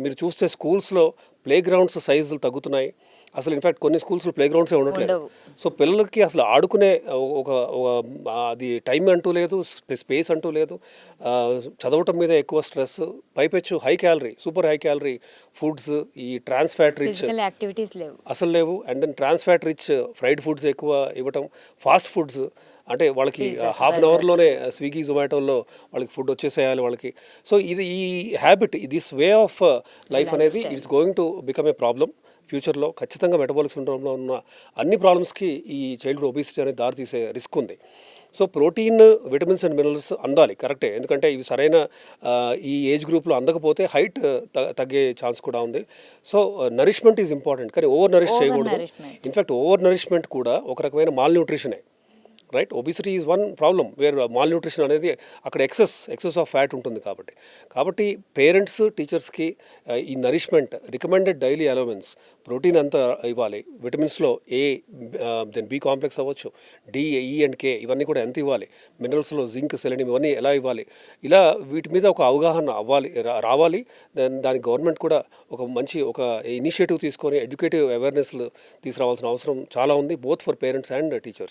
మీరు చూస్తే స్కూల్స్లో ప్లే గ్రౌండ్స్ సైజులు తగ్గుతున్నాయి. అసలు ఇన్ఫ్యాక్ట్ కొన్ని స్కూల్స్లో ప్లే గ్రౌండ్సే ఉండట్లేదు. సో పిల్లలకి అసలు ఆడుకునే ఒక అది టైం అంటూ లేదు, స్పేస్ అంటూ లేదు. చదవటం మీద ఎక్కువ స్ట్రెస్, పైపెచ్చు high calorie, super high calorie foods, ఈ ట్రాన్స్ ఫ్యాట్ రిచ్ యాక్టివిటీస్ లేవు, అసలు లేవు. And then trans fat rich fried foods ఎక్కువ ఇవ్వటం, ఫాస్ట్ ఫుడ్స్ అంటే వాళ్ళకి హాఫ్ అన్ అవర్లోనే స్విగ్గీ జొమాటోల్లో వాళ్ళకి ఫుడ్ వచ్చేసేయాలి వాళ్ళకి. సో ఇది ఈ habit, this way of life అనేది it's going to become a problem ఫ్యూచర్లో. ఖచ్చితంగా మెటబాలిక్ సిండ్రోమ్లో ఉన్న అన్ని ప్రాబ్లమ్స్కి ఈ చైల్డ్హుడ్ ఒబిసిటీ అనేది దారితీసే రిస్క్ ఉంది. So protein, vitamins and minerals అందాలి కరెక్టే, ఎందుకంటే ఇవి సరైన ఈ ఏజ్ గ్రూప్లో అందకపోతే హైట్ తగ్గే ఛాన్స్ కూడా ఉంది. సో నరిష్మెంట్ ఈజ్ ఇంపార్టెంట్, కానీ ఓవర్ నరిష్ చేయకూడదు. ఇన్ఫ్యాక్ట్ ఓవర్ నరిష్మెంట్ కూడా ఒక రకమైన మాల్ న్యూట్రిషనే, right. Obesity is one problem where malnutrition అనేది అక్కడ ఎక్సెస్ ఆఫ్ ఫ్యాట్ ఉంటుంది. కాబట్టి పేరెంట్స్, టీచర్స్కి ఈ nourishment, recommended daily allowance, protein అంతా ఇవ్వాలి, విటమిన్స్లో ఏ, దెన్ బి కాంప్లెక్స్ అవ్వచ్చు, డి, ఈ అండ్ కే ఇవన్నీ కూడా ఎంత ఇవ్వాలి, మినరల్స్లో జింక్, సెలెనియం ఇవన్నీ ఎలా ఇవ్వాలి, ఇలా వీటి మీద ఒక అవగాహన రావాలి. దెన్ దానికి గవర్నమెంట్ కూడా ఒక మంచి ఇనిషియేటివ్ తీసుకొని ఎడ్యుకేటివ్ అవేర్నెస్లు తీసుకురావాల్సిన అవసరం చాలా ఉంది, both for parents and teachers.